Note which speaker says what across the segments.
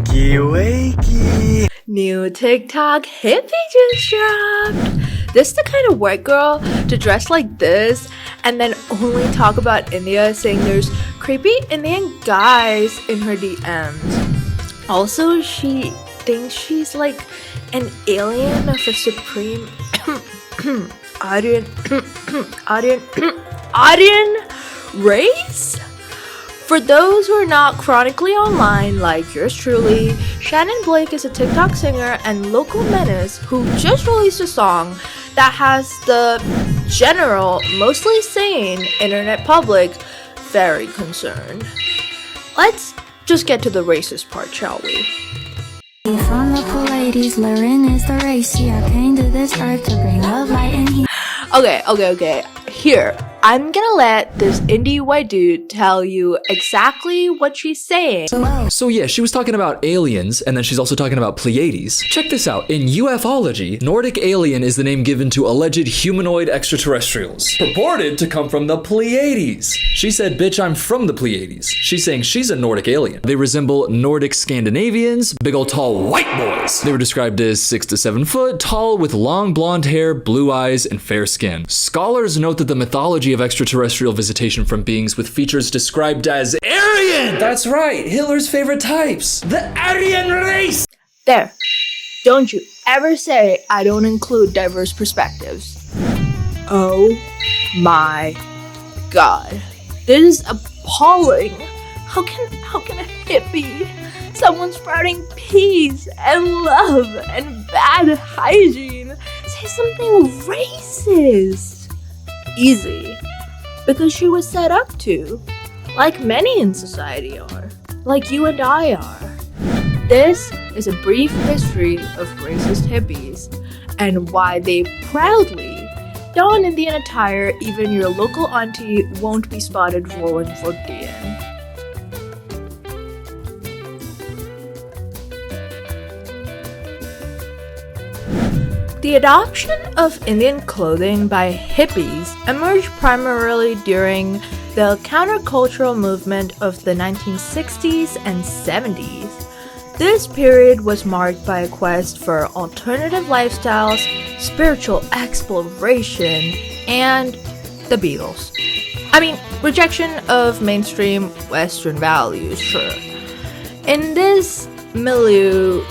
Speaker 1: Wakey.
Speaker 2: New TikTok hippie just dropped. This is the kind of white girl to dress like this and then only talk about India, saying there's creepy Indian guys in her DMs. Also, she thinks she's like an alien of a supreme Aryan race. For those who are not chronically online, like yours truly, Shannon Blake is a TikTok singer and local menace who just released a song that has the general, mostly sane internet public very concerned. Let's just get to the racist part, shall we?
Speaker 3: From the Pleiades, Lauren is the racy. I came to this earth to bring love, light, and heat.
Speaker 2: Okay. Here, I'm gonna let this indie white dude tell you exactly what she's saying.
Speaker 4: So yeah, she was talking about aliens, and then she's also talking about Pleiades. Check this out. In ufology, Nordic alien is the name given to alleged humanoid extraterrestrials, purported to come from the Pleiades. She said, bitch, I'm from the Pleiades. She's saying she's a Nordic alien. They resemble Nordic Scandinavians, big old tall white boys. They were described as 6 to 7 foot, tall with long blonde hair, blue eyes, and fair skin. Scholars note that the mythology of extraterrestrial visitation from beings with features described as Aryan! That's right, Hitler's favorite types, the Aryan race!
Speaker 2: There. Don't you ever say I don't include diverse perspectives. Oh my god. This is appalling. How can a hippie, someone sprouting peace and love and bad hygiene, say something racist? Easy. Because she was set up to. Like many in society are. Like you and I are. This is a brief history of racist hippies and why they proudly don Indian attire even your local auntie won't be spotted rolling 40 in. The adoption of Indian clothing by hippies emerged primarily during the countercultural movement of the 1960s and 70s. This period was marked by a quest for alternative lifestyles, spiritual exploration, and the Beatles. I mean, rejection of mainstream Western values, sure. In this milieu?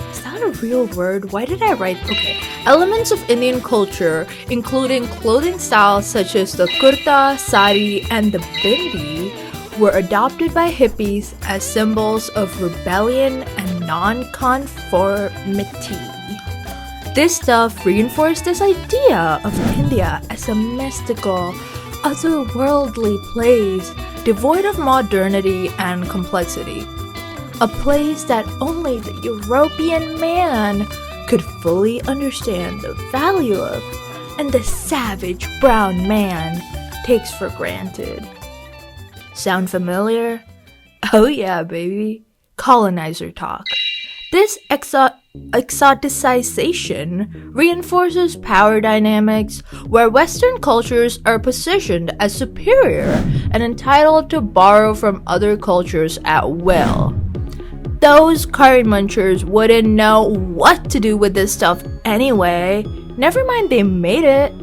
Speaker 2: Is that a real word? Why did I write? Okay. Elements of Indian culture, including clothing styles such as the kurta, sari, and the bindi, were adopted by hippies as symbols of rebellion and non-conformity. This stuff reinforced this idea of India as a mystical, otherworldly place devoid of modernity and complexity. A place that only the European man could fully understand the value of, and the savage brown man takes for granted. Sound familiar? Oh yeah, baby. Colonizer talk. This exoticization reinforces power dynamics where Western cultures are positioned as superior and entitled to borrow from other cultures at will. Those curry munchers wouldn't know what to do with this stuff anyway. Never mind they made it.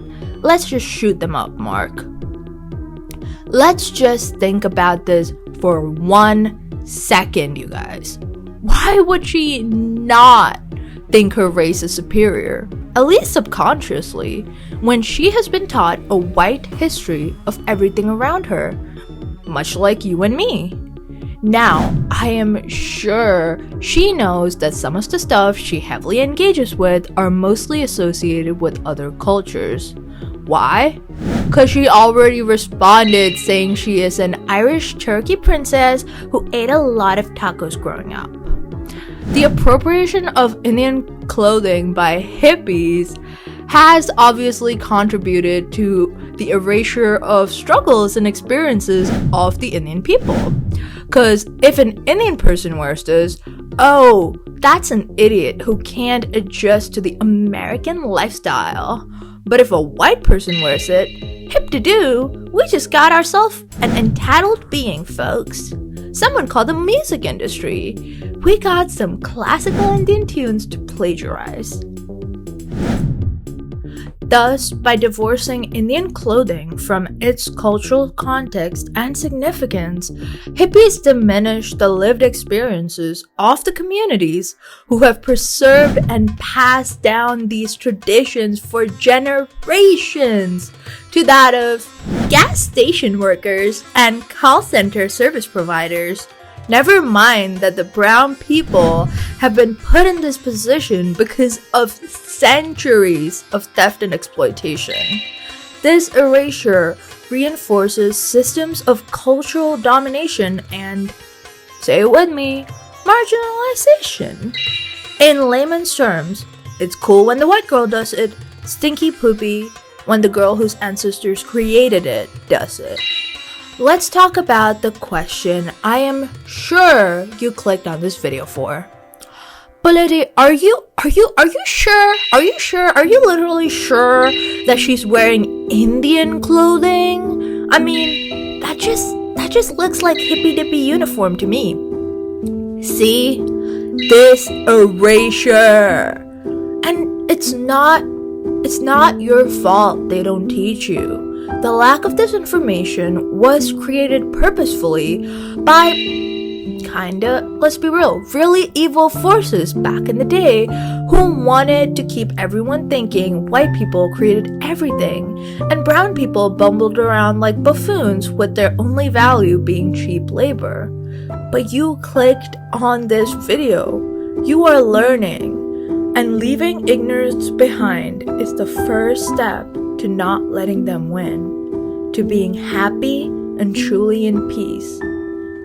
Speaker 2: Let's just shoot them up, Mark. Let's just think about this for 1 second, you guys. Why would she not think her race is superior? At least subconsciously, when she has been taught a white history of everything around her, much like you and me. Now, I am sure she knows that some of the stuff she heavily engages with are mostly associated with other cultures. Why? Because she already responded saying she is an Irish turkey princess who ate a lot of tacos growing up. The appropriation of Indian clothing by hippies has obviously contributed to the erasure of struggles and experiences of the Indian people. Because if an Indian person wears this, oh, that's an idiot who can't adjust to the American lifestyle. But if a white person wears it, hip to do, we just got ourselves an entitled being, folks. Some would call the music industry. We got some classical Indian tunes to plagiarize. Thus, by divorcing Indian clothing from its cultural context and significance, hippies diminish the lived experiences of the communities who have preserved and passed down these traditions for generations to that of gas station workers and call center service providers. Never mind that the brown people have been put in this position because of centuries of theft and exploitation. This erasure reinforces systems of cultural domination and, say it with me, marginalization. In layman's terms, it's cool when the white girl does it, stinky poopy when the girl whose ancestors created it does it. Let's talk about the question I am sure you clicked on this video for. Polity, are you sure? Are you sure? Are you literally sure that she's wearing Indian clothing? I mean, that just looks like hippy dippy uniform to me. See? This erasure. And it's not your fault they don't teach you. The lack of this information was created purposefully by let's be real, really evil forces back in the day who wanted to keep everyone thinking white people created everything and brown people bumbled around like buffoons with their only value being cheap labor. But you clicked on this video. You are learning. And leaving ignorance behind is the first step to not letting them win, to being happy and truly in peace.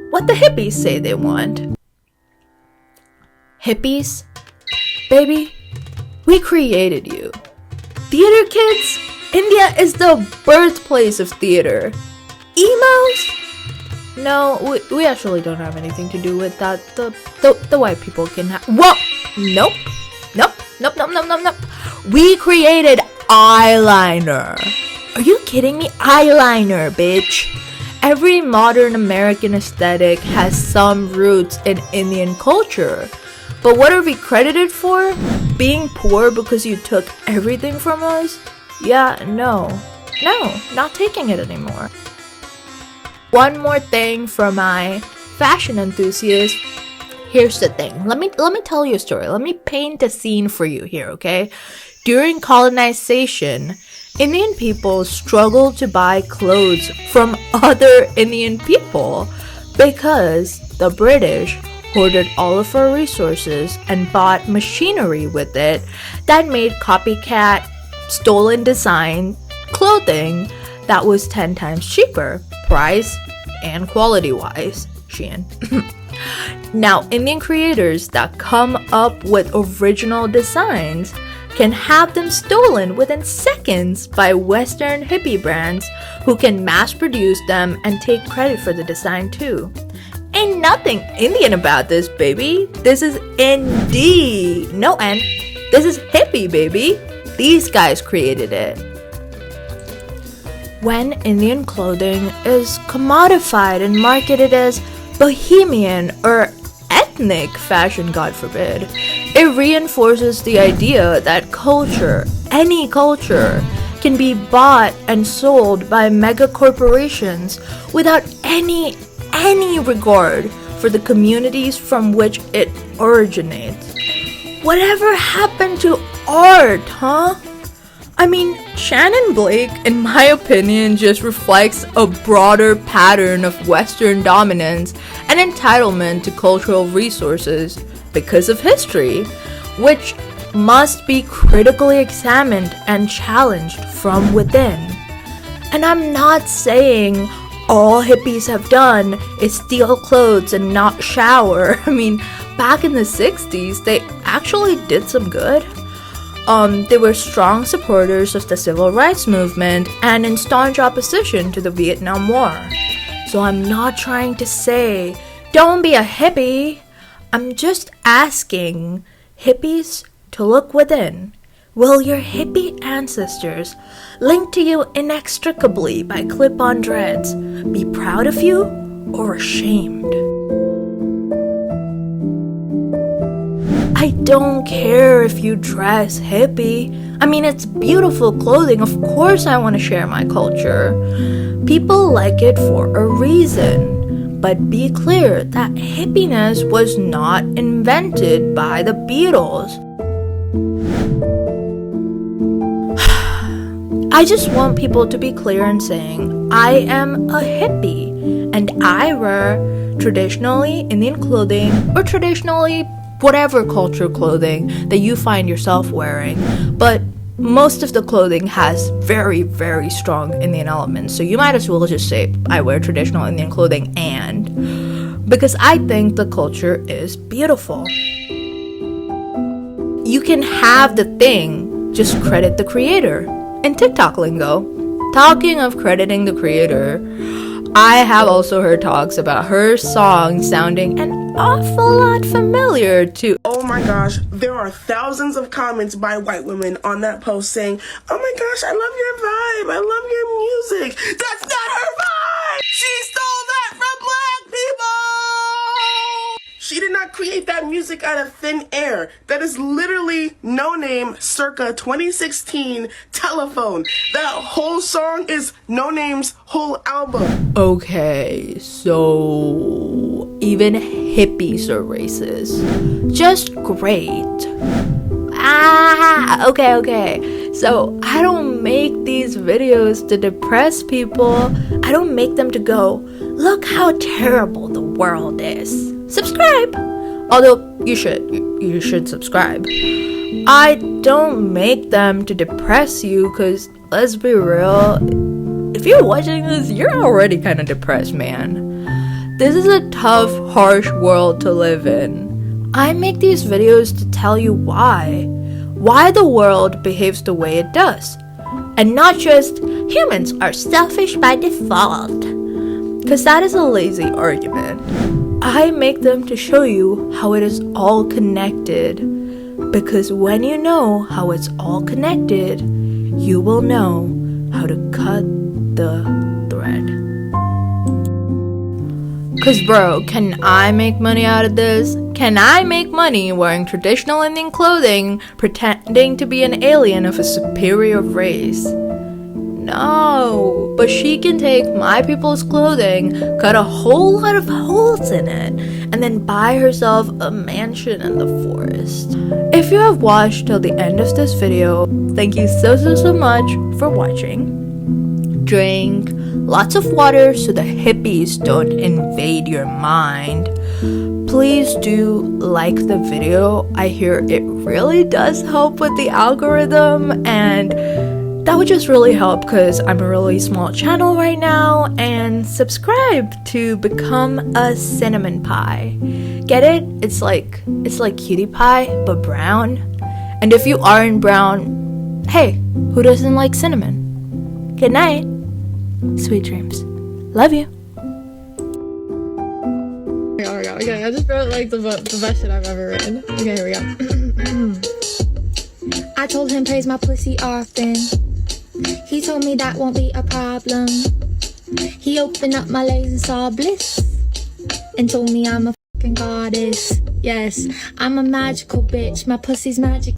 Speaker 2: What the hippies say they want. Hippies, baby, we created you. Theater kids, India is the birthplace of theater. Emos? No, we actually don't have anything to do with that. The white people can have. Whoa! Nope. We created eyeliner. Are you kidding me? Eyeliner, bitch. Every modern American aesthetic has some roots in Indian culture. But what are we credited for? Being poor because you took everything from us? Yeah, no, not taking it anymore. One more thing for my fashion enthusiasts. Here's the thing. Let me tell you a story. Let me paint a scene for you here, okay? During colonization, Indian people struggled to buy clothes from other Indian people because the British hoarded all of our resources and bought machinery with it that made copycat, stolen design clothing that was 10 times cheaper, price and quality-wise. Shein. Now, Indian creators that come up with original designs can have them stolen within seconds by Western hippie brands who can mass produce them and take credit for the design too. Ain't nothing Indian about this, baby. This is indie. No N. This is hippie, baby. These guys created it. When Indian clothing is commodified and marketed as bohemian or ethnic fashion, God forbid, it reinforces the idea that culture, any culture, can be bought and sold by mega corporations without any regard for the communities from which it originates. Whatever happened to art, huh? I mean, Shanon Blake, in my opinion, just reflects a broader pattern of Western dominance and entitlement to cultural resources because of history, which must be critically examined and challenged from within. And I'm not saying all hippies have done is steal clothes and not shower. I mean, back in the 60s, they actually did some good. They were strong supporters of the civil rights movement and in staunch opposition to the Vietnam War. So I'm not trying to say, don't be a hippie. I'm just asking hippies to look within. Will your hippie ancestors, linked to you inextricably by clip-on dreads, be proud of you or ashamed? I don't care if you dress hippie. I mean, it's beautiful clothing. Of course I want to share my culture. People like it for a reason. But be clear that hippiness was not invented by the Beatles. I just want people to be clear in saying, I am a hippie and I wear traditionally Indian clothing or traditionally whatever culture clothing that you find yourself wearing. But most of the clothing has very, very strong Indian elements. So you might as well just say, I wear traditional Indian clothing because I think the culture is beautiful. You can have the thing, just credit the creator. In TikTok lingo, talking of crediting the creator, I have also heard talks about her song sounding an awful lot familiar to.
Speaker 1: Oh my gosh, there are thousands of comments by white women on that post saying, oh my gosh, I love your vibe, I love your music. That's not her vibe! She stole that from black people! She did not create that music out of thin air. That is literally No Name circa 2016 Telephone. That whole song is No Name's whole album.
Speaker 2: Okay, so even hippies are racist. Just great. Okay. So I don't make these videos to depress people. I don't make them to go, look how terrible the world is. Subscribe. Although you should subscribe. I don't make them to depress you, because let's be real, if you're watching this, you're already kind of depressed, man. This is a tough, harsh world to live in. I make these videos to tell you why the world behaves the way it does, and not just humans are selfish by default, because that is a lazy argument. I make them to show you how it is all connected, because when you know how it's all connected, you will know how to cut the thread. Cause bro, can I make money out of this? Can I make money wearing traditional Indian clothing, pretending to be an alien of a superior race? No, but she can take my people's clothing, cut a whole lot of holes in it, and then buy herself a mansion in the forest. If you have watched till the end of this video, thank you so much for watching. Drink lots of water so the hippies don't invade your mind. Please do like the video. I hear it really does help with the algorithm, and that would just really help because I'm a really small channel right now. And subscribe to become a cinnamon pie. Get it? It's like cutie pie but brown. And if you aren't brown, hey, who doesn't like cinnamon? Good night. Sweet dreams. Love you.
Speaker 5: Okay, I just wrote like the best shit I've ever written. Okay, here we go.
Speaker 3: I told him praise my pussy often. He told me that won't be a problem. He opened up my legs and saw bliss, and told me I'm a fucking goddess. Yes, I'm a magical bitch. My pussy's magic.